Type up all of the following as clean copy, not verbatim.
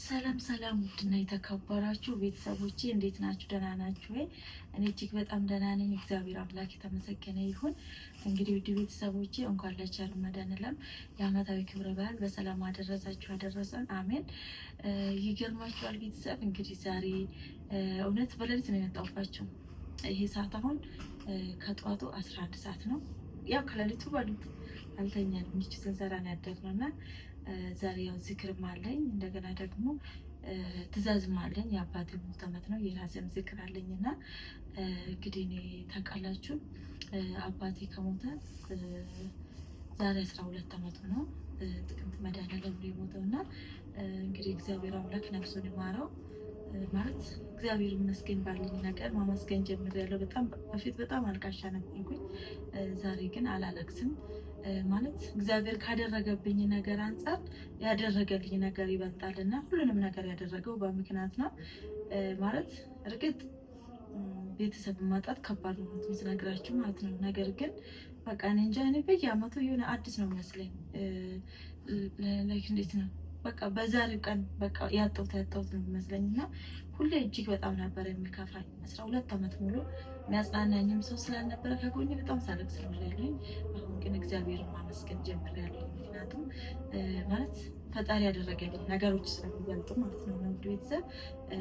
ሰላም ሰላም ውድና የተከበራችሁ ቤተሰቦቼ እንዴት ናችሁ? ደህና ናችሁ ወይ? እኔ እጅግ በጣም ደህና ነኝ። እግዚአብሔር አምላክ የተመሰገነ ይሁን። እንግዲህ ውድ ቤተሰቦቼ እንኳን ለቸር መድኃኔዓለም የዓመታዊ ክብረ በዓል በሰላም አደረሳችሁ አደረሰን። አሜን። ይገርማችኋል ቤተሰብ እንግዲህ ዛሬ እውነት በሌሊት ነው የመጣሁባችሁ። ይሄ ሰዓት አሁን ከጠዋቱ 11 ሰዓት ነው። ያው ከሌሊቱ በሉት አልተኛንም። ይቺ ስንሰራ ነው ያደርነውና ዛሬ ያው ዝክርም አለኝ እንደገና ደግሞ ትእዛዝም አለኝ። የአባቴ ሞት ዓመት ነው የራሴም ዝክር አለኝና እንግዲህ እኔ ታውቃላችሁ አባቴ ከሞተ ዛሬ 12 ዓመቱ ነው። ጥቅምት መድኃኔዓለም ነው የሞተውና እንግዲህ እግዚአብሔር አምላክ ነፍሱን ይማረው። ማለት እግዚአብሔር ይመስገን ባለኝ ነገር ማመስገን ጀምሬያለሁ። በፊት በጣም አልቃሻ ነበርኩኝ። ዛሬ ግን አላለቅስም። ማለት እግዚአብሔር ካደረገብኝ ነገር አንፃር ያደረገልኝ ነገር ይበልጣልና ሁሉንም ነገር ያደረገው በምክንያት ነው። ማለት እርግጥ ቤተሰብ ማጣት ከባድ ነው ስነግራችሁ ማለት ነው። ነገር ግን በቃ እኔ እንጃ እኔ በየዓመቱ የሆነ አዲስ ነው መስለኝ። ላይክ እንዴት ነው በቃ በዛሬው ቀን በቃ ያጣሁት ነው የሚመስለኝና ሁሌ እጅግ በጣም ነበር የሚከፋኝ። 12 ዓመት ሙሉ የሚያጽናናኝም ሰው ስላልነበረ ከጎኔ በጣም ሳለቅስ ነው ያለኝ። አሁን ግን እግዚአብሔርን ማመስገን ጀምሬያለሁ። ምክንያቱም ማለት ፈጣሪ ያደረገልኝ ነገሮች ስለሚበልጡ ማለት ነው። ውድ ቤተሰብ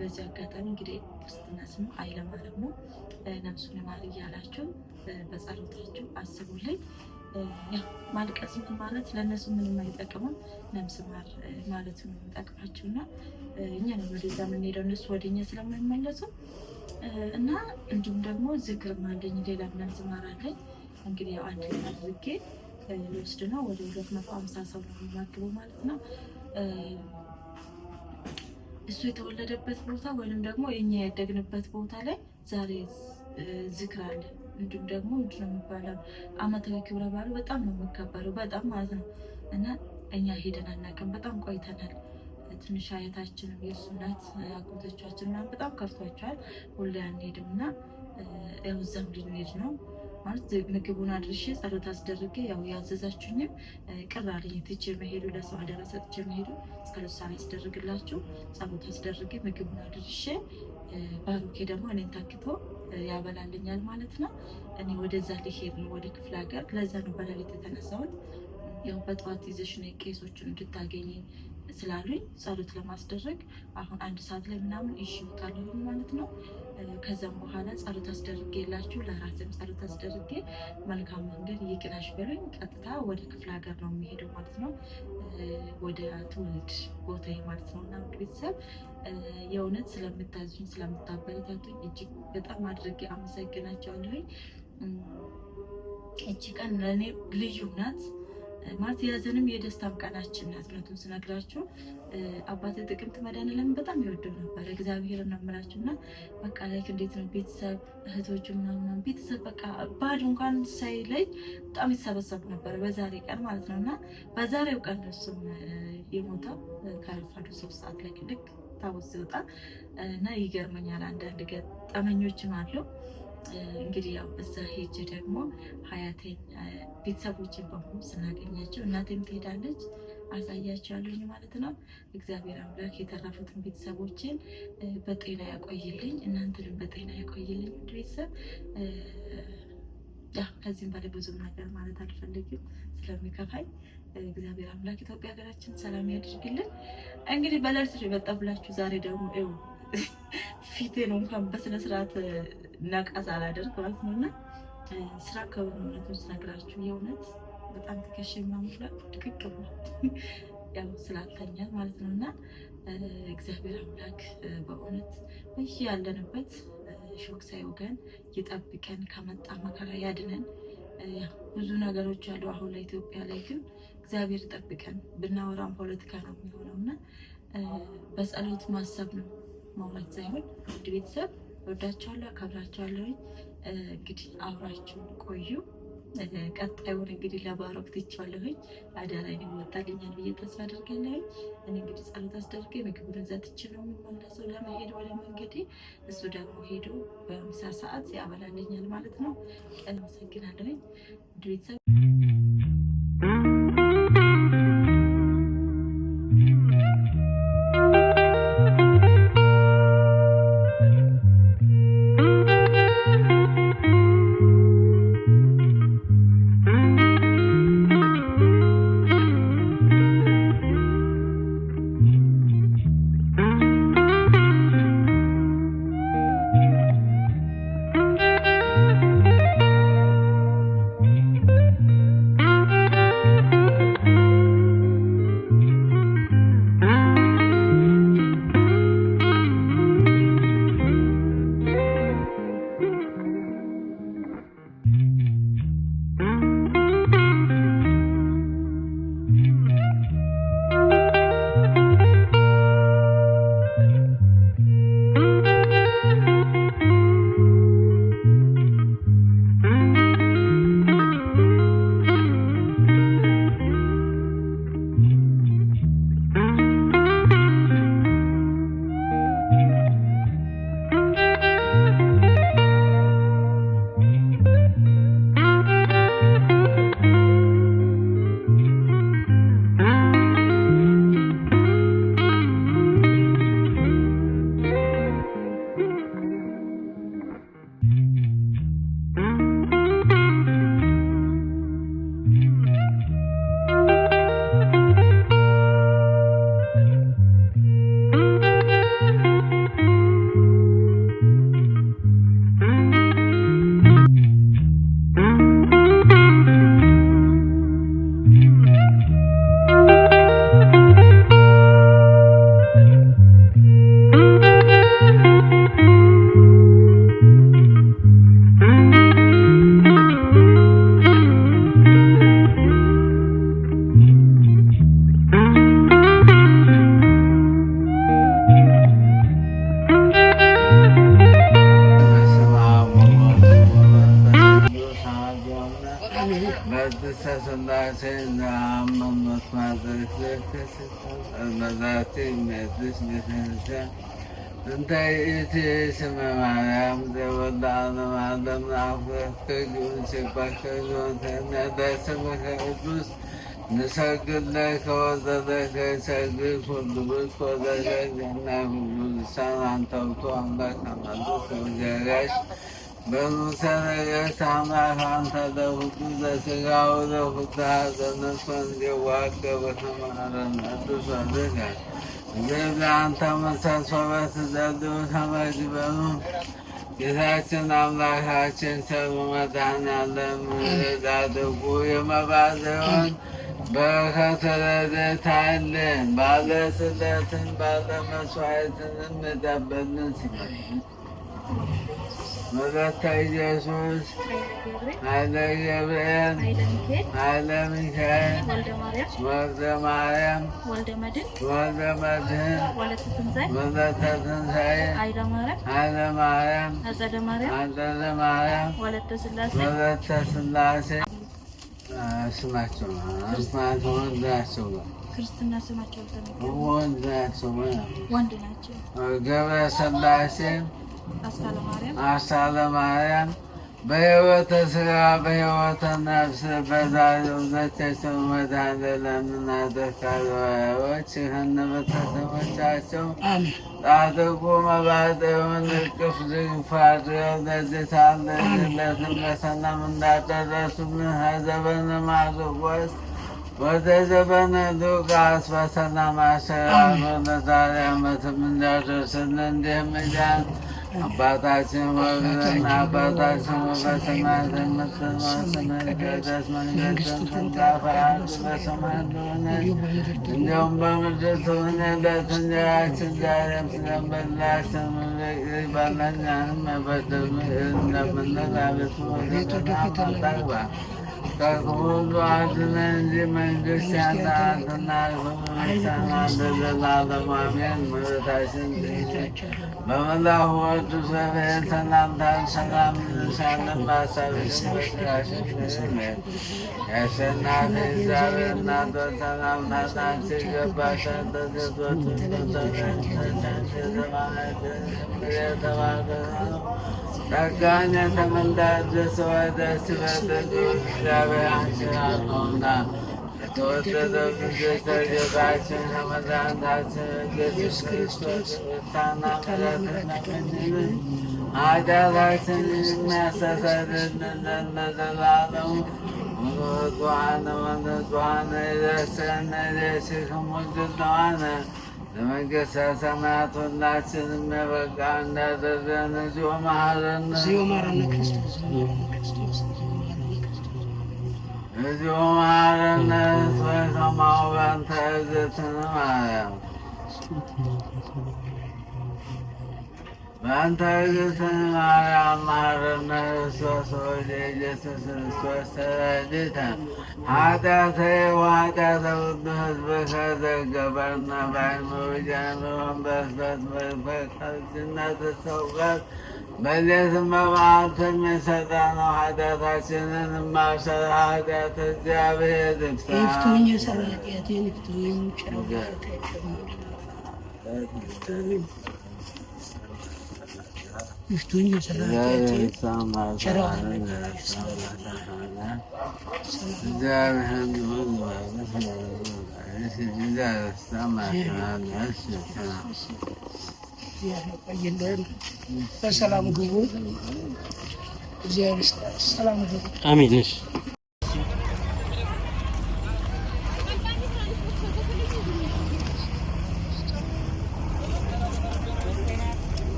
በዚህ አጋጣሚ እንግዲህ ክርስትና ስሙ ኃይለማርያም ነው። ነፍሱን ይማር እያላችሁ በጸሎታችሁ አስቡልኝ። ያ ማልቀስ ምን ማለት ለነሱ ምንም አይጠቅምም። ነፍስ ማር ማለት ነው የሚጠቅማቸውና እኛ ነው ወደዛ የምንሄደው እነሱ ወደኛ ስለማይመለሱ እና እንዲሁም ደግሞ ዝክር ማለኝ ሌላ ነፍስ ማር አለኝ። እንግዲህ ያው አንድ ላይ አድርጌ ልወስድ ነው። ወደ 250 ሰው ነው የሚያክለው ማለት ነው። እሱ የተወለደበት ቦታ ወይንም ደግሞ የኛ ያደግንበት ቦታ ላይ ዛሬ ዝክር አለ። እንዲሁም ደግሞ ምንድን ነው የሚባለው ዓመታዊ ክብረ በዓሉ በጣም ነው የሚከበረው፣ በጣም ማለት ነው። እና እኛ ሄደን አናውቅም፣ በጣም ቆይተናል። ትንሽ አያታችንም የእሱ እናት አጎቶቻችን በጣም ከፍቷቸዋል። ሁሌ አንሄድም እና ያው እዛም ልንሄድ ነው ማለት ምግቡን አድርሼ ጸሎት አስደርጌ ያው ያዘዛችሁኝም ቅር አለኝ ትቼ መሄዱ ለሰው አደራ ሰጥቼ መሄዱ ጸሎት ሳላስደርግላችሁ ጸሎት አስደርጌ ምግቡን አድርሼ ባሩኬ ደግሞ እኔን ታክቶ ያበላልኛል ማለት ነው። እኔ ወደዛ ሊሄድ ነው ወደ ክፍለ ሀገር። ለዛ ነው በሌሊት የተነሳሁት። ያው በጠዋት ይዘሽ ነይ ቄሶችን እንድታገኝ ስላሉኝ ጸሎት ለማስደረግ አሁን 1 ሰዓት ላይ ምናምን ይሽውታለሁ ማለት ነው። ከዛም በኋላ ጸሎት አስደርጌ የላችሁ ለራሴም ጸሎት አስደርጌ መልካም መንገድ ይቅናሽ በሉኝ። ቀጥታ ወደ ክፍለ ሀገር ነው የሚሄደው ማለት ነው፣ ወደ ትውልድ ቦታዬ ማለት ነው። እና ቤተሰብ የእውነት ስለምታዙኝ ስለምታበረታቱኝ እጅግ በጣም አድርጌ አመሰግናቸዋለሁኝ። እቺ ቀን ለእኔ ልዩ ናት ማለት የያዘንም የደስታም ቀናችን ናት። እውነቱን ስነግራችሁ አባቴ ጥቅምት መድኃኔዓለም በጣም ይወደው ነበር። እግዚአብሔር ነው የምላችሁ። እና በቃ ላይ እንዴት ነው ቤተሰብ እህቶቹ ምናምን ቤተሰብ በቃ ባድ እንኳን ሳይለይ በጣም ይሰበሰቡ ነበር በዛሬ ቀን ማለት ነው። እና በዛሬው ቀን እሱም የሞተው ከረፋዱ 3 ሰዓት ላይ ልክ ታቦት ሲወጣ እና ይገርመኛል። አንዳንድ ገጠመኞችም አለው። እንግዲህ ያው እዛ ሄጄ ደግሞ ሀያቴን ቤተሰቦችን በሙሉ ስናገኛቸው እናቴም ትሄዳለች አሳያቸዋለሁኝ ማለት ነው። እግዚአብሔር አምላክ የተረፉትን ቤተሰቦችን በጤና ያቆይልኝ፣ እናንተንም በጤና ያቆይልኝ። ውድ ቤተሰብ ያ ከዚህም በላይ ብዙ ነገር ማለት አልፈልግም ስለሚከፋኝ። እግዚአብሔር አምላክ ኢትዮጵያ ሀገራችን ሰላም ያድርግልን። እንግዲህ በሌሊት ነው የመጣሁላችሁ። ዛሬ ደግሞ ይኸው ፊቴን እንኳን በስነ ስርዓት ነቃስ አላደርግ ማለት ነውና ስራ ከሆነቱ ስነግራችሁ የእውነት በጣም ትከሽ ምናምን ድቅቅ ብሏል ያው ስላልተኛል ማለት ነውና እግዚአብሔር አምላክ በእውነት ያለንበት ሾክ ሳይወገን ይጠብቀን፣ ከመጣ መከራ ያድነን። ብዙ ነገሮች አሉ አሁን ላይ ኢትዮጵያ ላይ ግን እግዚአብሔር ይጠብቀን። ብናወራም ፖለቲካ ነው የሚሆነውና በጸሎት ማሰብ ነው ማውራት ሳይሆን። ውድ ቤተሰብ ወዳችኋለሁ፣ አከብራችኋለሁ። እንግዲህ አብራችሁ ቆዩ። ቀጣዩን እንግዲህ ለባሮክ ትቼዋለሁኝ። አደራዬን ይወጣልኛል ብዬ ተስፋ አደርጋለሁ። እኔ እንግዲህ ጸሎት አስደርጌ ምግቡን እዛ ትቼ ነው የምመለሰው ለመሄድ ወደ መንገዴ። እሱ ደግሞ ሄዶ በምሳ ሰዓት ያበላልኛል ማለት ነው። አመሰግናለሁኝ ውድ ቤተሰብ። المذات المقدس مثل أنت إيتي سمع مريم تولى العالم عالم عفوك كجون سبك كجون تنادى سمك قدوس نسجد لك وذلك سجد فضلك وذلك جنة بلسان عن توتو عملك عن عدوك وجراش بلسان عملك عن تدهد سجاو ذهد هذا نسوان جواك وكمارا عدوس وذلك جب أنت مسافرت دادو سماجبهم ጌታችን አምላካችን ሰው መድኃኔዓለም ዳድጉ የመባዘውን በረከተ ረድኤታችን ባለ ስዕለትን ባለ መሥዋዕትንም የጠበልን ሲሆን ወለተ ኢየሱስ ኃይለ ገብርኤል ኃይለ ሚካኤል ወልደ ማርያም ወልደ መድኅን ወለተ ትንሣኤ ኃይለ ማርያም አጸደ ማርያም ወለተ ሥላሴ ስማቸው ክርስትና ስማቸው ወንድ ናቸው። ገብረ ሥላሴ አስካለ ማርያም በሕይወተ ሥጋ በሕይወተ ነፍስ በዛሬው ዕለት የስሙ መድኃኔዓለምን አዘካሪዎች ይህን ቤተሰቦቻቸው ጻድቁ መባጽዮን እቅፍ ድግፍ አድርገው ለዚህ ታላቅ ዕለትን በሰላም እንዳደረሱልን ከዘመነ ማርቆስ ወደ ዘመነ ሉቃስ በሰላም አሸጋግሮ ለዛሬ ዓመትም እንዳደረሰልን እንዲህም እያልን አባታችን ሆይ ብለን አባታችን ሆይ በሰማያት የምትኖር ስምህ ይቀደስ መንግሥትህ ትምጣ ፈቃድህ በሰማይ እንደሆነች እንዲሁም በምድር ትሁን የዕለት እንጀራችንን ዛሬ ስጠን በደላችንን ይቅር በለን እኛም የበደሉንን እንደምንል አቤቱ ወደ ፈተና አታግባን ከክፉ ሁሉ አድነን እንጂ መንግሥት ያንተ ናትና ምስጋና ለዘላለሙ አሜን። እመቤታችን በመልአኩ ቅዱስ ገብርኤል ሰላምታ ሰላም እንልሻለን። በሐሳብሽ በሥጋሽም ድንግል ነሽ። የአሸናፊ እግዚአብሔር እናት ሆይ ሰላምታ ላንቺ ይገባሻል። ከሴቶች ሁሉ ተለይተሽ አንቺ የተባረክሽ ነው። ጸጋን የተመላሽ ሆይ ደስ ይበልሽ፣ እግዚአብሔር አንቺ ጋር ነውና የተወደደው ልጅሽ ከጌታችን ከመድኃኒታችን ኢየሱስ ክርስቶስ ይቅርታና ምሕረትን ለምኝልን ኃጢአታችንን የሚያስተሰርይልን ለዘላለሙ ወንጹሐነ ወንጹሐነ ይደርሰነ ይደርሽክሙ ድሉዋነ ለመንግሥተ ሰማያት ሁላችንም የበቃን እንዳደረግን እግዚኦ መሐረነ ክርስቶስ እግዚኦ መሐረነ ከማሁ በእንተ እግዝእትነ ማርያም በእንተ እግዝእትነ ማርያም መሐረነ ክርስቶስ ወልደ ኢየሱስ ክርስቶስ ተረድእተ ኃጢአተ ወኃጢአተ ኩሉ ሕዝብከ ዘገበርነ በአእምሮ ወጀምሮም በስበት በልጅነት ሰውቀት በሌትም በመዓልትም የሠራነው ኃጢአታችንን ማሰረ ኃጢአት እግዚአብሔር ይፍታ። ይፍቱኝ የሠራ ኃጢአቴን ይፍቱኝ። ይፍቱኝ የሠራ ኃጢአቴን ቆይልን። በሰላም ግቡ። እግዚአብሔር ሰላም ግቡ። አሜን።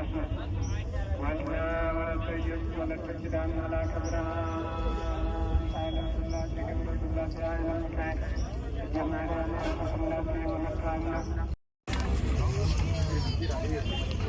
Thank you.